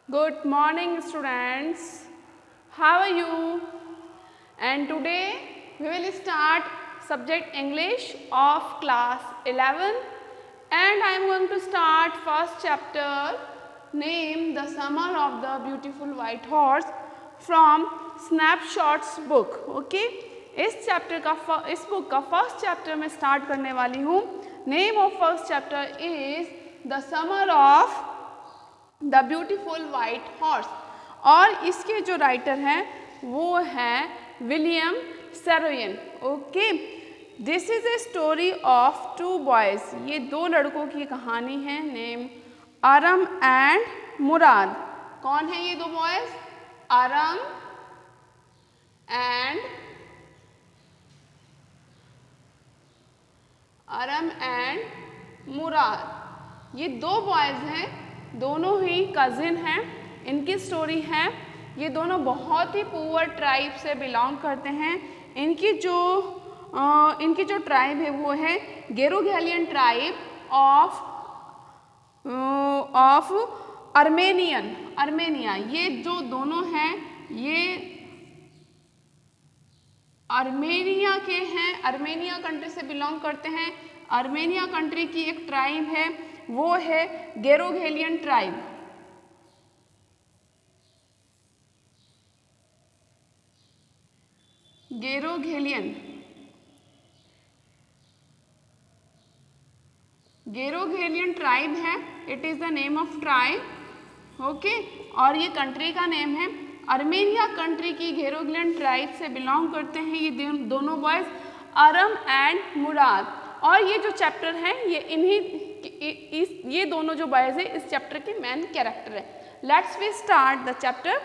Good morning, students. How are you? And today we will start subject English of class 11, and I am going to start first chapter, name the Summer of the Beautiful White Horse from Snapshots book. Okay? इस book का first chapter मैं start करने वाली हूँ. Name of first chapter is the summer of the beautiful white horse, और इसके जो writer हैं वो हैं William Saroyan. Okay, this is a story of two boys. ये दो लड़कों की कहानी है. Name Aram and Mourad. कौन है ये दो बॉयज? अरम एंड मुराद. ये दो बॉयज हैं, दोनों ही कजिन हैं. इनकी स्टोरी है, ये दोनों बहुत ही पुअर ट्राइब से बिलोंग करते हैं. इनकी जो ट्राइब है वो है गेरोगैलियन ट्राइब ऑफ अर्मेनिया. ये जो दोनों हैं ये अर्मेनिया के हैं, अर्मेनिया कंट्री से बिलोंग करते हैं. अर्मेनिया कंट्री की एक ट्राइब है, वो है गेरोगैलियन ट्राइब. गेरोगैलियन ट्राइब है. It is the name of tribe. Okay, और ये कंट्री का नेम है. अर्मेनिया कंट्री की गेरोगैलियन ट्राइब से बिलोंग करते हैं ये दोनों बॉयज, अरम एंड मुराद. और ये जो चैप्टर है ये दोनों जो बॉयज है इस चैप्टर के मेन कैरेक्टर है. Let's we start the chapter.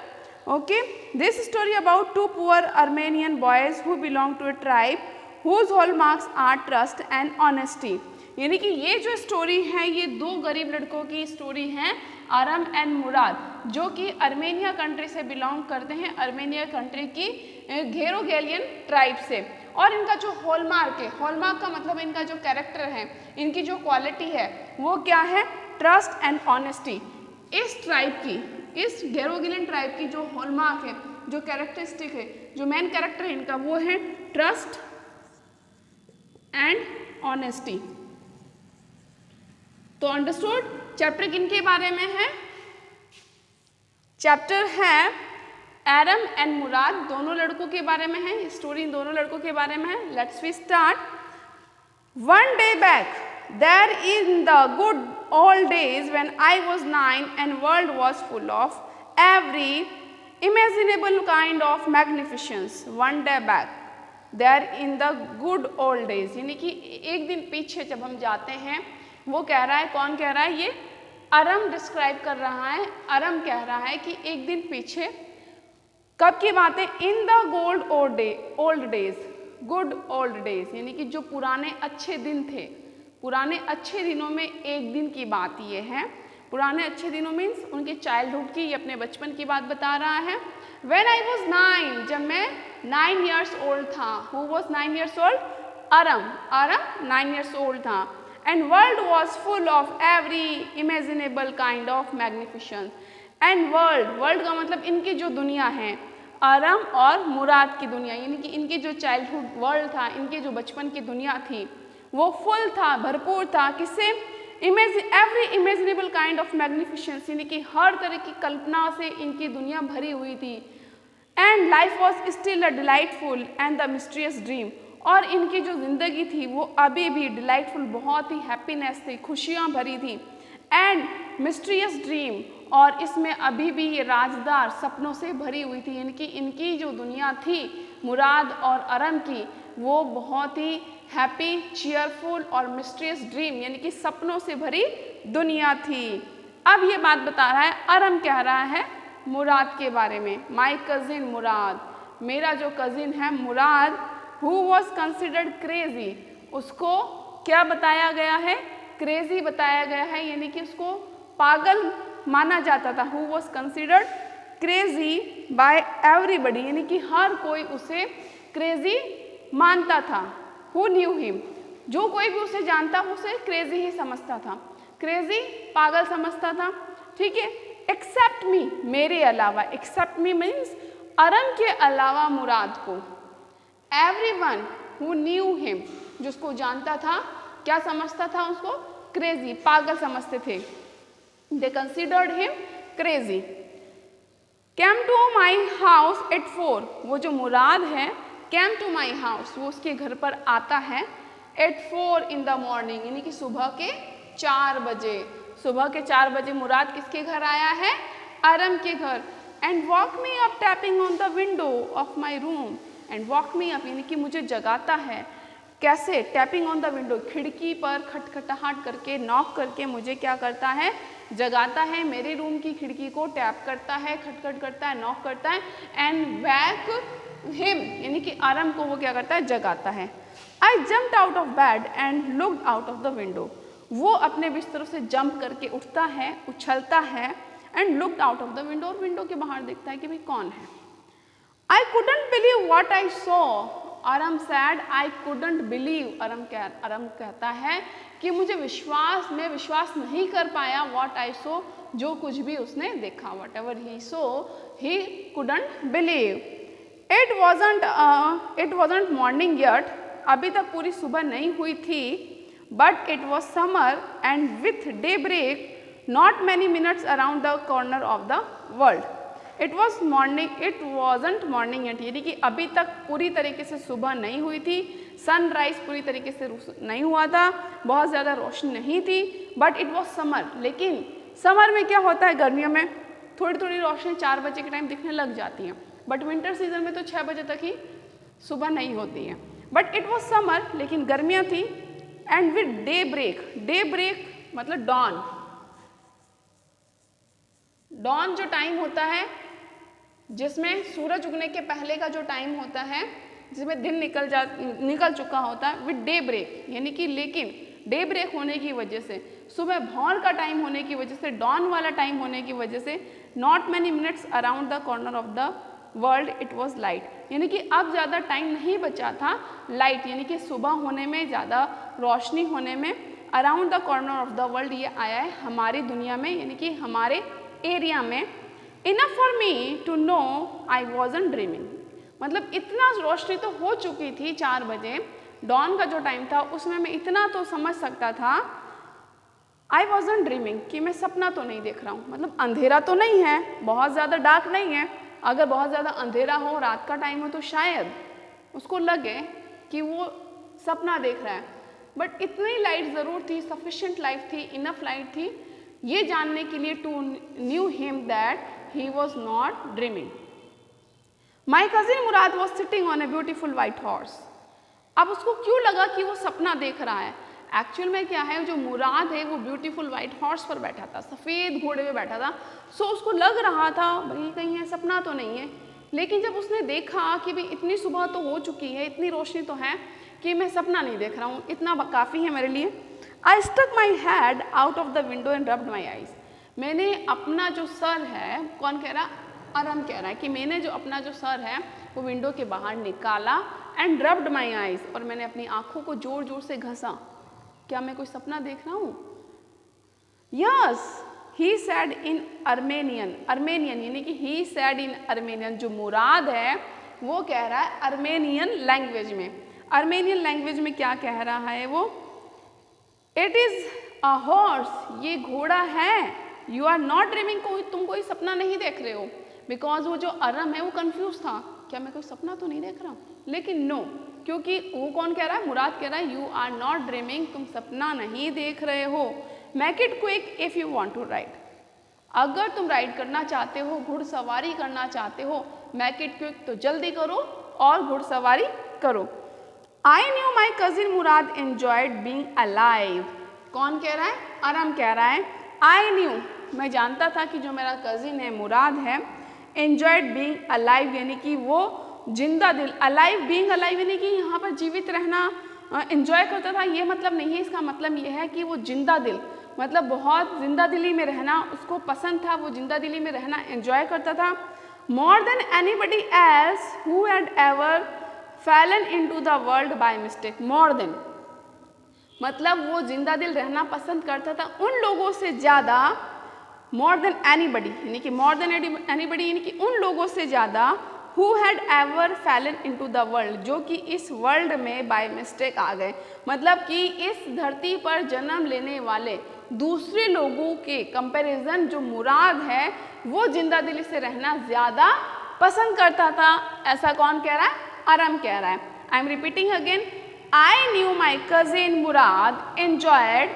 Okay, this story about two poor Armenian boys who belong to a tribe whose hallmarks are trust and honesty. यानी कि ये जो स्टोरी है ये दो गरीब लड़कों की स्टोरी है, अरम एंड मुराद, जो कि अर्मेनिया कंट्री से बिलोंग करते हैं, अर्मेनिया कंट्री की गेरोगैलियन ट्राइब से. और इनका जो हॉलमार्क है, हॉलमार्क का मतलब इनका जो कैरेक्टर है, इनकी जो क्वालिटी है वो क्या है? Trust and honesty. इस ट्राइब की, इस गेरोगैलियन ट्राइब की जो हॉलमार्क है, जो कैरेक्टरिस्टिक है, जो मेन कैरेक्टर है इनका, वो है ट्रस्ट एंड ऑनेस्टी. तो अंडरस्टूड. चैप्टर किनके बारे में है? चैप्टर है अरम एंड मुराद, दोनों लड़कों के बारे में है. स्टोरी इन दोनों लड़कों के बारे में है. Let's we start. One day back there in the good old days when I was 9 and world was full of every imaginable kind of magnificence. One day back there in the good old days, यानी कि एक दिन पीछे जब हम जाते हैं, वो कह रहा है, कौन कह रहा है? ये अरम डिस्क्राइब कर रहा है. अरम कह रहा है कि एक दिन पीछे, कब की बात है? In the old days, good old days, यानी कि जो पुराने अच्छे दिन थे. पुराने अच्छे दिनों में एक दिन की बात ये है. पुराने अच्छे दिनों मीन्स उनके चाइल्डहुड की, ये अपने बचपन की बात बता रहा है. When I was 9, जब मैं 9 years old था. Who was 9 years old? अरम 9 years old था. And world was full of every imaginable kind of magnificence. And world का मतलब इनकी जो दुनिया है, अरम और मुराद की दुनिया, यानी कि इनकी जो चाइल्डहुड वर्ल्ड था, इनके जो बचपन की दुनिया थी, वो फुल था, भरपूर था. किससे? Every imaginable kind of magnificence, यानी कि हर तरह की कल्पना से इनकी दुनिया भरी हुई थी. And life was still a delightful and the mysterious dream, और इनकी जो जिंदगी थी वो अभी भी डिलाइटफुल, बहुत ही हैप्पीनेस थी, खुशियाँ भरी थी. एंड मिस्ट्रियस ड्रीम, और इसमें अभी भी ये राजदार सपनों से भरी हुई थी. यानी कि इनकी जो दुनिया थी मुराद और अरम की, वो बहुत ही हैप्पी, चीयरफुल और मिस्ट्रियस ड्रीम, यानी कि सपनों से भरी दुनिया थी. अब ये बात बता रहा है, अरम कह रहा है मुराद के बारे में. माई कजिन मुराद, मेरा जो कजिन है मुराद, हु वॉज कंसिडर्ड क्रेजी, उसको क्या बताया गया है? क्रेजी बताया गया है, यानी कि उसको पागल माना जाता था. Who was considered crazy by everybody, यानी कि हर कोई उसे क्रेजी मानता था. हु न्यू हिम, जो कोई भी उसे जानता उसे क्रेजी ही समझता था. क्रेजी पागल समझता था. ठीक है. एक्सेप्ट मी, मेरे अलावा, एक्सेप्ट मी मीन्स अरम के अलावा मुराद को, एवरीवन हु न्यू हिम, जिसको जानता था, क्या समझता था उसको, क्रेजी, पागल समझते थे, they considered him crazy. Came to my house at 4, वो जो मुराद है केम टू माई हाउस, वो उसके घर पर आता है एट 4 इन द मॉर्निंग, यानी कि सुबह के 4 बजे। सुबह के 4 बजे मुराद किसके घर आया है, अरम के घर। And walk me up tapping on the window of my room, and walk me up यानी कि मुझे जगाता है, कैसे, टैपिंग ऑन द विंडो, खिड़की पर खटखटाहट करके, नॉक करके मुझे क्या करता है, जगाता है, मेरे रूम की खिड़की को टैप करता है, खटखट करता है, नॉक करता है, एंड वैक हिम यानी कि अरम को वो क्या करता है, जगाता है। आई jumped out of bed and looked out of the window, वो अपने बिस्तर से जंप करके उठता है, उछलता है, and looked out of the window, और विंडो के बाहर देखता है कि भाई कौन है। I couldn't believe what I saw, Aram said I couldn't believe, Aram कहता है कि मुझे मैं विश्वास नहीं कर पाया, व्हाट आई सो, जो कुछ भी उसने देखा, whatever he saw he couldn't believe. It wasn't morning yet, अभी तक पूरी सुबह नहीं हुई थी, but it was summer and with daybreak not many minutes around the corner of the world. It wasn't morning yet यानी कि अभी तक पूरी तरीके से सुबह नहीं हुई थी, सनराइज पूरी तरीके से नहीं हुआ था, बहुत ज़्यादा रोशनी नहीं थी, बट इट वॉज समर, लेकिन समर में क्या होता है, गर्मियों में थोड़ी थोड़ी रोशनी 4 बजे के टाइम दिखने लग जाती है, बट विंटर सीजन में तो 6 बजे तक ही सुबह नहीं होती है। बट इट वॉज समर, लेकिन गर्मियाँ थी, एंड विद डे ब्रेक मतलब डॉन, डॉन जो टाइम होता है जिसमें सूरज उगने के पहले का जो टाइम होता है, जिसमें दिन निकल चुका होता है, विद डे ब्रेक यानी कि, लेकिन डे ब्रेक होने की वजह से, सुबह भौर का टाइम होने की वजह से, डॉन वाला टाइम होने की वजह से, not many minutes around the corner of the world it was light, यानी कि अब ज़्यादा टाइम नहीं बचा था, लाइट यानी कि सुबह होने में, ज़्यादा रोशनी होने में, around the corner of the world ये आया है हमारी दुनिया में, यानी कि हमारे एरिया में। Enough for me to know I wasn't dreaming, मतलब इतना रोशनी तो हो चुकी थी 4 बजे, डॉन का जो टाइम था उसमें मैं इतना तो समझ सकता था, आई वॉजंट ड्रीमिंग कि मैं सपना तो नहीं देख रहा हूँ, मतलब अंधेरा तो नहीं है, बहुत ज़्यादा डार्क नहीं है, अगर बहुत ज़्यादा अंधेरा हो, रात का टाइम हो, तो शायद उसको लगे कि वो सपना देख रहा है, बट इतनी लाइट ज़रूर थी, सफिशिएंट लाइट थी, इनफ लाइट थी ये जानने के लिए to knew him that he was not dreaming. My cousin Murad was sitting on a beautiful white horse, अब उसको क्यों लगा कि वो सपना देख रहा है, एक्चुअल में क्या है, जो मुराद है वो ब्यूटीफुल वाइट हॉर्स पर बैठा था, सफ़ेद घोड़े पे बैठा था, सो उसको लग रहा था भाई कहीं है सपना तो नहीं है, लेकिन जब उसने देखा कि भाई इतनी सुबह तो हो चुकी है, इतनी रोशनी तो है कि मैं सपना नहीं देख रहा हूँ, इतना काफ़ी है मेरे लिए। I stuck my head out of the window and rubbed my eyes, मैंने अपना जो सर है, कौन कह रहा, अरम कह रहा है कि मैंने जो अपना जो सर है वो विंडो के बाहर निकाला, एंड रब्ड माई आईज, और मैंने अपनी आँखों को जोर जोर से घसा, क्या मैं कोई सपना देख रहा हूँ। Yes he sad in Armenian, Armenian यानी कि ही सैड इन अर्मेनियन, जो मुराद है वो कह रहा है अर्मेनियन लैंग्वेज में, अर्मेनियन लैंग्वेज में क्या कह रहा है वो, इट इज़ अ हॉर्स, ये घोड़ा है, यू आर नॉट ड्रीमिंग, तुम कोई सपना नहीं देख रहे हो, बिकॉज वो जो अरम है वो कंफ्यूज था, क्या मैं कोई सपना तो नहीं देख रहा हूँ, लेकिन नो, क्योंकि वो कौन कह रहा है, मुराद कह रहा है यू आर नॉट ड्रीमिंग, तुम सपना नहीं देख रहे हो। Make it quick if you want to ride, अगर तुम राइड करना चाहते हो, घुड़सवारी करना चाहते हो, मेक इट क्विक, तो जल्दी करो और घुड़सवारी करो। I knew my cousin Murad enjoyed being alive, कौन कह रहा है, अरम कह रहा है, आई न्यू, मैं जानता था कि जो मेरा कजिन है मुराद है, एन्जॉयड बींग अलाइव यानी कि वो जिंदा दिल, अलाइव बींग अलाइव यानी कि यहाँ पर जीवित रहना एंजॉय करता था, ये मतलब नहीं है, इसका मतलब ये है कि वो जिंदा दिल, मतलब बहुत जिंदा दिली में रहना उसको पसंद था, वो जिंदा दिली में रहना एंजॉय करता था। More than anybody else who had ever Fallon into the world by mistake, more than मतलब वो जिंदा दिल रहना पसंद करता था उन लोगों से ज़्यादा मोर देन एनीबडी, यानी कि मोर देन एनीबडी यानी कि उन लोगों से ज़्यादा who had ever Fallon into the world, जो कि इस वर्ल्ड में बाय मिस्टेक आ गए। मतलब कि इस धरती पर जन्म लेने वाले दूसरे लोगों के कंपैरिजन जो मुराद है वो जिंदा दिली से रहना ज़्यादा पसंद करता था। ऐसा कौन कह रहा है? अरम कह रहा है। I am repeating again, I knew my cousin Murad enjoyed,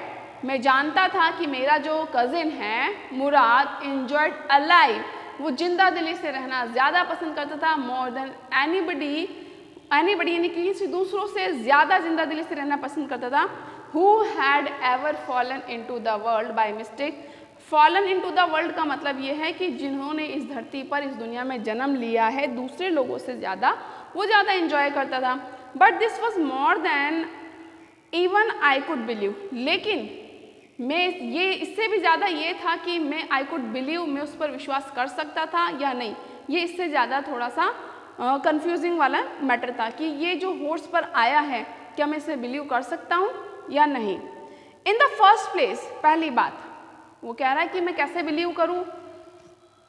मैं जानता था कि मेरा जो कजिन है मुराद एंजॉयड अलाइव, वो जिंदा दिली से रहना ज़्यादा पसंद करता था। मोर देन एनीबडी, एनीबडी यानी कि किसी दूसरों से ज़्यादा जिंदा दिली से रहना पसंद करता था। Who had ever fallen into the world by mistake, fallen into the world का मतलब ये है कि जिन्होंने इस धरती पर, इस दुनिया में जन्म लिया है दूसरे लोगों से ज़्यादा, वो ज़्यादा एंजॉय करता था। But this was more than even I could believe, लेकिन मैं ये इससे भी ज़्यादा ये था कि मैं आई कुड बिलीव, मैं उस पर विश्वास कर सकता था या नहीं। ये इससे ज़्यादा थोड़ा सा कंफ्यूजिंग वाला मैटर था कि ये जो हॉर्स पर आया है क्या मैं इसे बिलीव कर सकता हूँ या नहीं। इन द फर्स्ट प्लेस, पहली बात वो कह रहा है कि मैं कैसे बिलीव करूँ,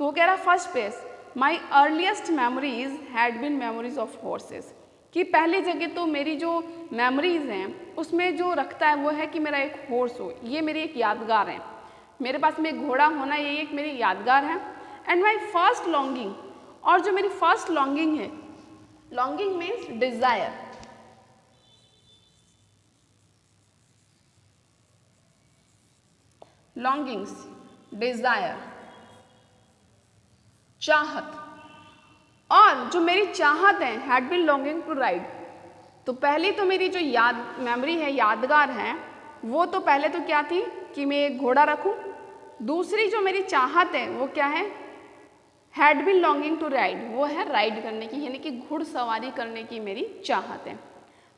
तो वो कह रहा है first place my earliest memories had been memories of horses, कि पहली जगह तो मेरी जो मेमोरीज़ हैं उसमें जो रखता है वो है कि मेरा एक हॉर्स हो, ये मेरी एक यादगार है, मेरे पास में एक घोड़ा होना ये एक मेरी यादगार है। एंड माई फर्स्ट लॉन्गिंग, और जो मेरी फर्स्ट लॉन्गिंग है, longing means desire, longings, desire, चाहत, और जो मेरी चाहत है had been longing to ride, तो पहली तो मेरी जो मेमोरी है, यादगार है, वो तो पहले तो क्या थी कि मैं एक घोड़ा रखूं। दूसरी जो मेरी चाहत है वो क्या है, had been longing to ride, वो है राइड करने की, यानी कि घुड़सवारी करने की मेरी चाहत है।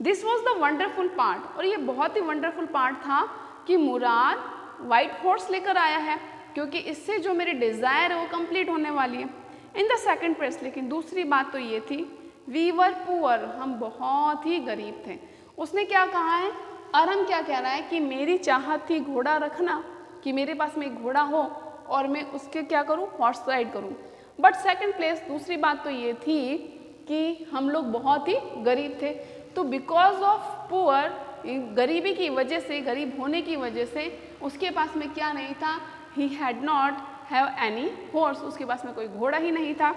This was the wonderful part, और ये बहुत ही वंडरफुल पार्ट था कि मुराद वाइट हॉर्स लेकर आया है, क्योंकि इससे जो मेरी डिज़ायर है वो कंप्लीट होने वाली है। इन द सेकेंड प्लेस, लेकिन दूसरी बात तो ये थी वी वर पुअर, हम बहुत ही गरीब थे। उसने क्या कहा है, अरम क्या कह रहा है कि मेरी चाहत थी घोड़ा रखना, कि मेरे पास में एक घोड़ा हो और मैं उसके क्या करूं, हॉर्स राइड करूं। बट सेकंड प्लेस, दूसरी बात तो ये थी कि हम लोग बहुत ही गरीब थे, तो बिकॉज ऑफ पुअर, गरीबी की वजह से, गरीब होने की वजह से उसके पास में क्या नहीं था, he had not have any horse, उसके पास में कोई घोड़ा ही नहीं था।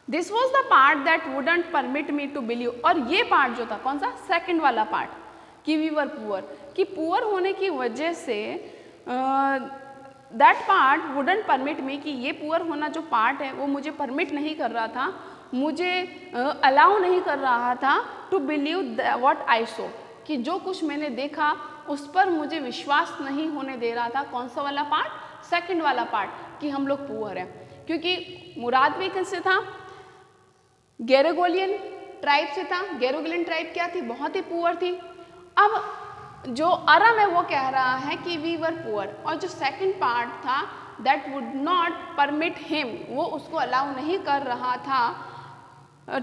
This was the part that wouldn't permit me to believe, और ये पार्ट जो था कौन सा, सेकंड वाला पार्ट, कि वी वर पुअर, कि पुअर होने की वजह say that part wouldn't permit मी, कि ये पुअर होना जो पार्ट है वो मुझे परमिट नहीं कर रहा था, मुझे अलाउ नहीं कर रहा था टू बिलीव व्हाट आई सो, कि जो कुछ मैंने देखा उस पर मुझे विश्वास नहीं होने दे रहा था। कौन सा वाला पार्ट, सेकंड वाला पार्ट, कि हम लोग पुअर हैं, क्योंकि मुराद भी किससे था, गेरोगोलियन ट्राइब से था। गेरोगोलियन ट्राइब क्या थी, बहुत ही पुअर थी। अब जो अरम है वो कह रहा है कि वी वर पुअर, और जो सेकंड पार्ट था that would not permit him, वो उसको अलाउ नहीं कर रहा था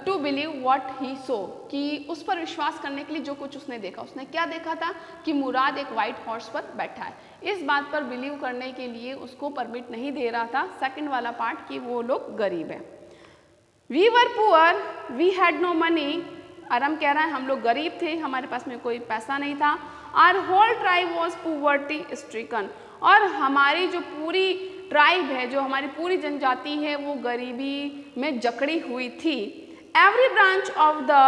टू बिलीव व्हाट ही सो, कि उस पर विश्वास करने के लिए जो कुछ उसने देखा। उसने क्या देखा था कि मुराद एक वाइट हॉर्स पर बैठा है, इस बात पर बिलीव करने के लिए उसको परमिट नहीं दे रहा था सेकंड वाला पार्ट, कि वो लोग गरीब हैं। We were poor, we had no money, Aram कह रहा है हम लोग गरीब थे, हमारे पास में कोई पैसा नहीं था। Our whole tribe was poverty stricken, और हमारी जो पूरी ट्राइब है, जो हमारी पूरी जनजाति है, वो गरीबी में जकड़ी हुई थी। Every branch of the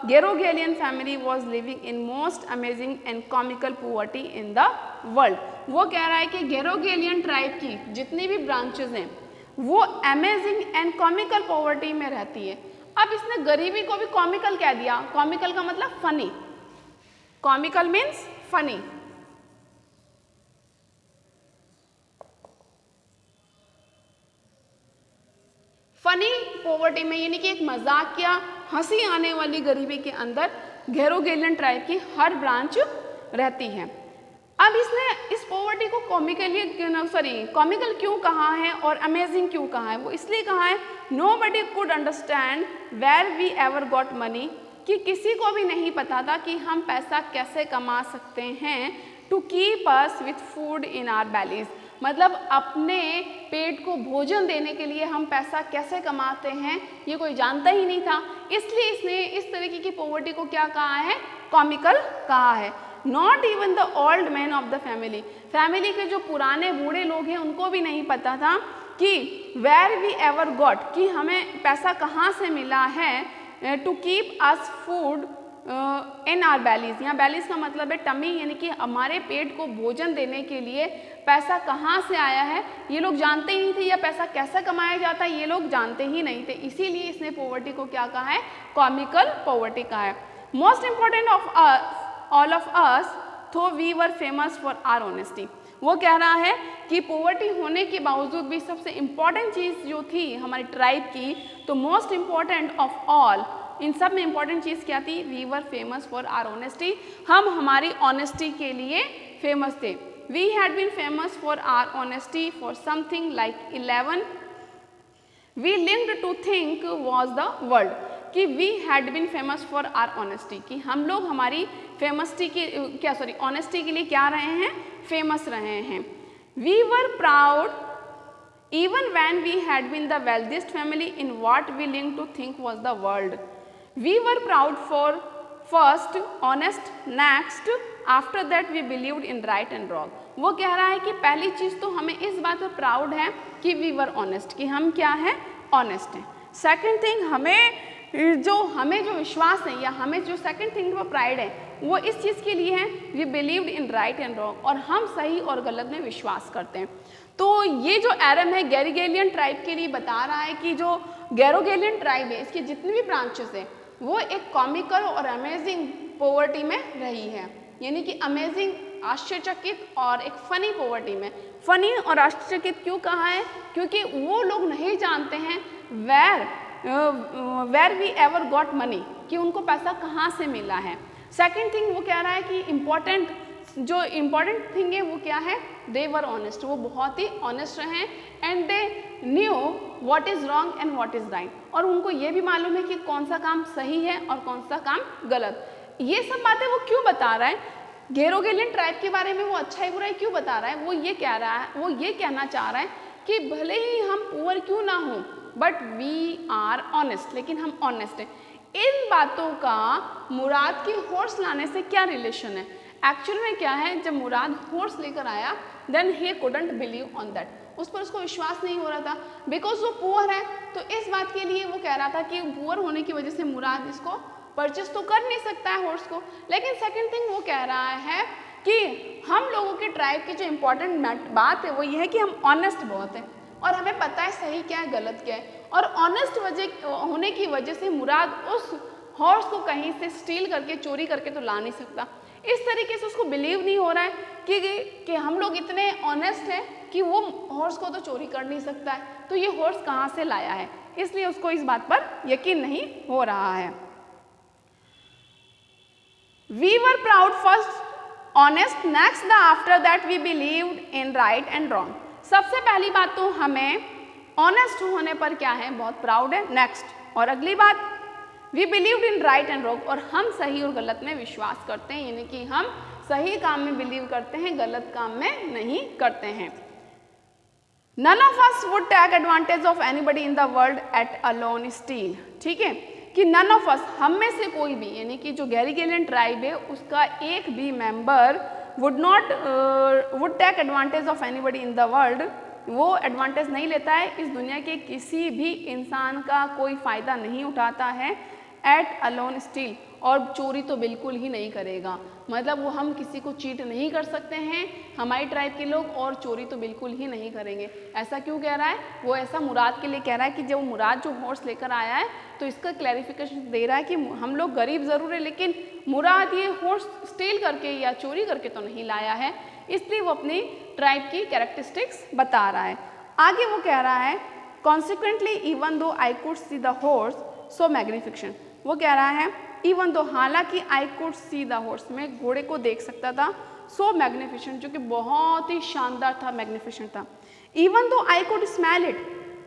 Gerogalian family was living in most amazing and comical poverty in the world. वो कह रहा है कि गेरोगेलियन ट्राइब की जितनी भी ब्रांचेस हैं वो अमेजिंग एंड कॉमिकल पॉवर्टी में रहती है। अब इसने गरीबी को भी कॉमिकल कह दिया, कॉमिकल का मतलब funny, comical means funny. Funny poverty में, यानी कि एक मजाकिया हंसी आने वाली गरीबी के अंदर गेरोगेलियन ट्राइब की हर ब्रांच रहती है। अब इसने इस पॉवर्टी को कॉमिकल क्यों कहा है और अमेजिंग क्यों कहा है, वो इसलिए कहा है nobody could understand where we ever got money, कि किसी को भी नहीं पता था कि हम पैसा कैसे कमा सकते हैं, to keep us with food in our bellies। मतलब अपने पेट को भोजन देने के लिए हम पैसा कैसे कमाते हैं ये कोई जानता ही नहीं था, इसलिए इसने इस तरीके की पॉवर्टी को क्या कहा है, कॉमिकल कहा है। Not even the old man of the family, family के जो पुराने बूढ़े लोग हैं उनको भी नहीं पता था कि वेयर वी एवर गॉट, कि हमें पैसा कहाँ से मिला है to keep us food in our bellies। यहाँ bellies का मतलब है टमी, यानी कि हमारे पेट को भोजन देने के लिए पैसा कहाँ से आया है ये लोग जानते ही नहीं थे, या पैसा कैसे कमाया जाता है ये लोग जानते ही नहीं थे, इसीलिए इसने पॉवर्टी को क्या कहा है, कॉमिकल पॉवर्टी कहा है। Most important of all of us though we were famous for our honesty, वो कह रहा है कि पॉवर्टी होने के बावजूद भी सबसे इम्पॉर्टेंट चीज़ जो थी हमारी ट्राइब की, तो मोस्ट इम्पॉर्टेंट ऑफ ऑल, इन सब में इम्पॉर्टेंट चीज़ क्या थी, we were famous for our honesty, हम हमारी ऑनेस्टी के लिए फेमस थे। We had been famous for our honesty for something like 11 we linked to think was the world, कि we had been famous for our honesty, कि हम लोग हमारी फेमसटी के ऑनेस्टी के लिए क्या रहे हैं, फेमस रहे हैं। We were proud even when we had been the wealthiest family in what we linked to think was the world. We were proud for first honest, next after that we believed in right and wrong। वो कह रहा है कि पहली चीज़ तो हमें इस बात पर प्राउड है कि we were honest, कि हम क्या है, ऑनेस्ट हैं। सेकेंड थिंग हमें जो विश्वास है, या हमें जो सेकेंड थिंग वो प्राइड है, वो इस चीज़ के लिए है, we believed in right and wrong, और हम सही और गलत में विश्वास करते हैं। तो ये जो एरम है गैरीगेलियन ट्राइब के लिए बता रहा है कि जो गैरोगेलियन ट्राइब है इसकी जितनी भी ब्रांचेस हैं वो एक कॉमिकल और अमेजिंग पॉवर्टी में रही है, यानी कि अमेजिंग, आश्चर्यचकित और एक फ़नी पॉवर्टी में। फ़नी और आश्चर्यचकित क्यों कहा है, क्योंकि वो लोग नहीं जानते हैं where we ever got money, कि उनको पैसा कहाँ से मिला है। सेकेंड थिंग वो कह रहा है कि इम्पॉर्टेंट थिंग है वो क्या है, दे वर ऑनेस्ट, वो बहुत ही ऑनेस्ट रहे, and they knew what is wrong and what is right, और उनको ये भी मालूम है कि कौन सा काम सही है और कौन सा काम गलत। ये सब बातें वो क्यों बता रहा है, गैरोगेलियन ट्राइब के बारे में वो अच्छाई बुराई क्यों बता रहा है, वो ये कहना चाह रहा है कि भले ही हम पुअर क्यों ना हों बट वी आर ऑनेस्ट, लेकिन हम ऑनेस्ट हैं। इन बातों का मुराद की हॉर्स लाने से क्या रिलेशन है, एक्चुअल में क्या है, जब मुराद हॉर्स लेकर आया then he couldn't believe on that, उस पर उसको विश्वास नहीं हो रहा था, बिकॉज वो पुअर है। तो इस बात के लिए वो कह रहा था कि पुअर होने की वजह से मुराद इसको परचेस तो कर नहीं सकता है हॉर्स को। लेकिन सेकंड थिंग वो कह रहा है कि हम लोगों के ट्राइब की जो इम्पोर्टेंट बात है वो ये है कि हम ऑनेस्ट बहुत हैं और हमें पता है सही क्या है गलत क्या है, और ऑनेस्ट होने की वजह से मुराद उस हॉर्स को कहीं से स्टील करके चोरी करके तो ला नहीं सकता। इस तरीके से उसको बिलीव नहीं हो रहा है कि हम लोग इतने ऑनेस्ट हैं कि वो हॉर्स को तो चोरी कर नहीं सकता है, तो ये हॉर्स कहाँ से लाया है, इसलिए उसको इस बात पर यकीन नहीं हो रहा है। We were proud first, honest, next the after that we believed in right and wrong। सबसे पहली बात तो हमें ऑनेस्ट होने पर क्या है, बहुत प्राउड है, नेक्स्ट, और अगली बात we believed in right and wrong, और हम सही और गलत में विश्वास करते हैं, यानी कि हम सही काम में बिलीव करते हैं, गलत काम में नहीं करते हैं। None of us would take advantage of anybody in the world at alone steal, ठीक है, कि none of us, हम में से कोई भी, यानी कि जो गैरीगेलियन ट्राइब है उसका एक भी member would take advantage of anybody in the world, वो एडवांटेज नहीं लेता है, इस दुनिया के किसी भी इंसान का कोई फ़ायदा नहीं उठाता है एट अलोन स्टील, और चोरी तो बिल्कुल ही नहीं करेगा, मतलब वो हम किसी को चीट नहीं कर सकते हैं हमारी ट्राइब के लोग, और चोरी तो बिल्कुल ही नहीं करेंगे। ऐसा क्यों कह रहा है, वो ऐसा मुराद के लिए कह रहा है कि जब मुराद जो हॉर्स लेकर आया है तो इसका क्लैरिफिकेशन दे रहा है कि हम लोग गरीब ज़रूर है लेकिन मुराद ये हॉर्स स्टील करके या चोरी करके तो नहीं लाया है, इसलिए वो अपनी ट्राइब की कैरेक्टरिस्टिक्स बता रहा है। आगे वो कह रहा है consequently even though I could see the horse so magnification, वो कह रहा है इवन दो, हालांकि I could see the horse, में घोड़े को देख सकता था, सो मैग्निफिकेंट, जो कि बहुत ही शानदार था, मैग्निफिकेंट था। Even though I could smell it,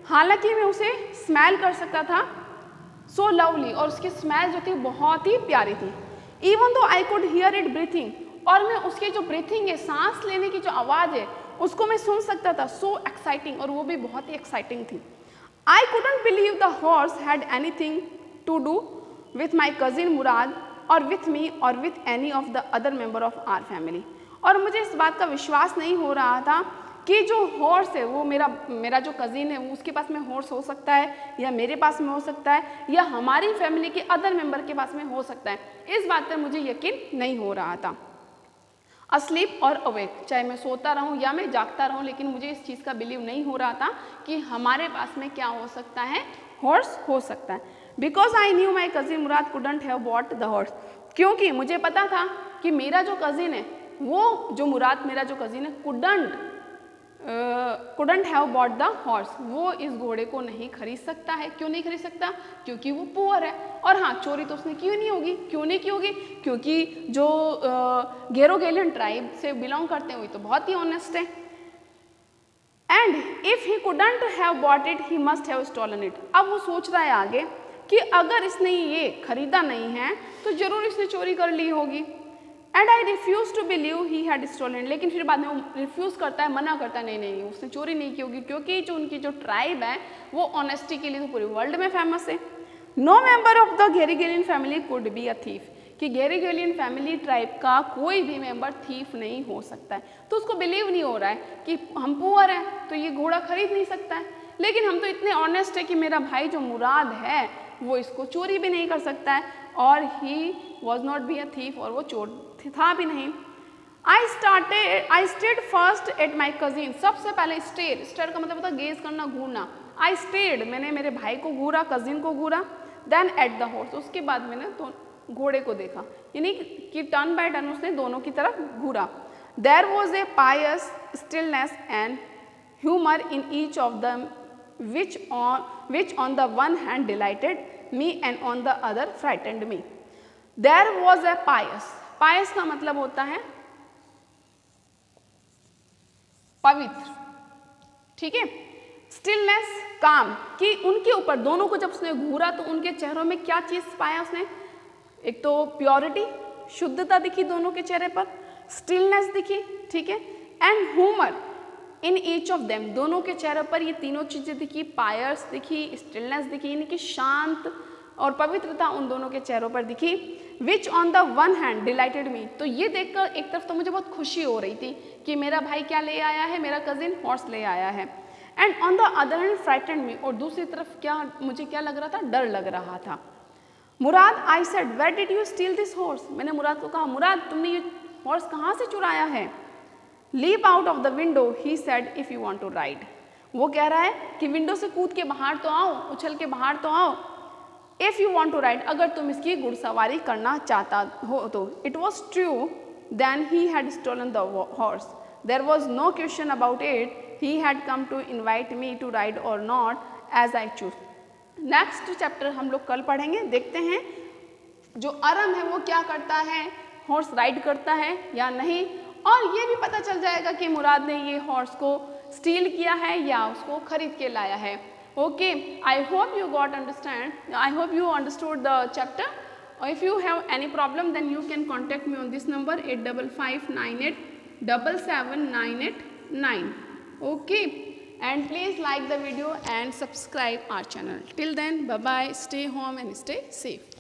हालांकि मैं उसे स्मेल कर सकता था, सो लवली, और उसकी स्मेल जो थी बहुत ही प्यारी थी। Even though I could hear it breathing, और मैं उसकी जो ब्रीथिंग है, सांस लेने की जो आवाज़ है, उसको मैं सुन सकता था। सो एक्साइटिंग, और वो भी बहुत ही एक्साइटिंग थी। I couldn't believe the horse had anything to do with my cousin Mourad और विथ मी और with any of the other member of our family. और मुझे इस बात का विश्वास नहीं हो रहा था कि जो हॉर्स है वो मेरा जो कज़िन है वो उसके पास में हॉर्स हो सकता है, या मेरे पास में हो सकता है, या हमारी फैमिली के अदर मेंबर के पास में हो सकता है। इस बात पर मुझे यकीन नहीं हो रहा था। अस्लीप और अवेक, चाहे मैं सोता रहूं या मैं जागता रहूं, लेकिन मुझे इस चीज़ का बिलीव नहीं हो रहा था कि हमारे पास में क्या हो सकता है, हॉर्स हो सकता है। Because I knew my cousin Murad couldn't have bought the horse, क्योंकि मुझे पता था कि मेरा जो कज़िन है, वो जो मुराद मेरा जो कज़िन है, couldn't have bought the horse, वो इस घोड़े को नहीं खरीद सकता है। क्यों नहीं खरीद सकता? क्योंकि वो पुअर है। और हाँ, चोरी तो उसने क्यों नहीं होगी, क्यों नहीं की होगी? क्योंकि जो गेरोगेलियन ट्राइब से बिलोंग करते हैं वो तो बहुत ही ऑनेस्ट है। And if he couldn't have bought it he must have stolen it. अब वो सोच रहा है आगे कि अगर इसने ये खरीदा नहीं है तो जरूर इसने चोरी कर ली होगी। And I refuse to believe he had stolen, लेकिन फिर बाद में वो रिफ्यूज करता है, मना करता है, नहीं उसने चोरी नहीं की होगी, क्योंकि जो उनकी जो ट्राइब है वो ऑनेस्टी के लिए तो पूरे वर्ल्ड में फेमस है। No member of the Garoghlanian family could be a thief, कि गेरीगेलियन फैमिली ट्राइब का कोई भी मेंबर थीफ नहीं हो सकता है। तो उसको बिलीव नहीं हो रहा है कि हम पुअर हैं तो ये घोड़ा खरीद नहीं सकता है, लेकिन हम तो इतने ऑनेस्ट है कि मेरा भाई जो मुराद है वो इसको चोरी भी नहीं कर सकता है, और ही was not be a thief, और वो चोर था भी नहीं। I stayed first at my cousin, सबसे पहले स्टेड का मतलब होता है गेज करना, घूरना। आई स्टेड, मैंने मेरे भाई को घूरा, कजिन को घूरा। देन एट द हॉर्स, उसके बाद मैंने तो घोड़े को देखा, यानी कि टर्न बाय टर्न उसने दोनों की तरफ घूरा। There was a pious stillness and humour in each of them which on the one hand delighted me and on the other frightened me. There was a pious का मतलब होता है पवित्र, ठीक है। स्टिलनेस, काम, कि उनके ऊपर दोनों को जब उसने घूरा तो उनके चेहरों में क्या चीज पाया उसने? एक तो प्योरिटी, शुद्धता दिखी दोनों के चेहरे पर, स्टिलनेस दिखी, ठीक है, and humour in each of them, दोनों के चेहरे पर ये तीनों चीजें दिखी, पायर्स दिखी, स्टिलनेस दिखी, यानी कि शांत और पवित्रता उन दोनों के चेहरों पर दिखी। Which on the one hand delighted me, तो ये देखकर एक तरफ तो मुझे बहुत खुशी हो रही थी कि मेरा भाई क्या ले आया है, मेरा कजिन हॉर्स ले आया है। And on the other hand frightened me, और दूसरी तरफ मुझे क्या लग रहा था? डर लग रहा था। Mourad, I said where did you steal this horse, मैंने मुराद को कहा, मुराद तुमने ये हॉर्स कहाँ से चुराया है? Leap out of the window he said if you want to ride, वो कह रहा है कि विंडो से कूद के बाहर तो आओ, उछल के बाहर तो आओ। If you want to ride, अगर तुम इसकी घुड़सवारी करना चाहता हो तो। It was true then he had stolen the horse, there was no question about it, he had come to invite me to ride or not as I choose. Next chapter हम लोग कल पढ़ेंगे, देखते हैं जो अरम है वो क्या करता है, हॉर्स राइड करता है या नहीं, और ये भी पता चल जाएगा कि मुराद ने ये हॉर्स को स्टील किया है या उसको खरीद के लाया है। Okay, I hope you got understand, I hope you understood the chapter. If you have any problem, then you can contact me on this number 8558777989. Okay, and please like the video and subscribe our channel. Till then, bye bye, stay home and stay safe.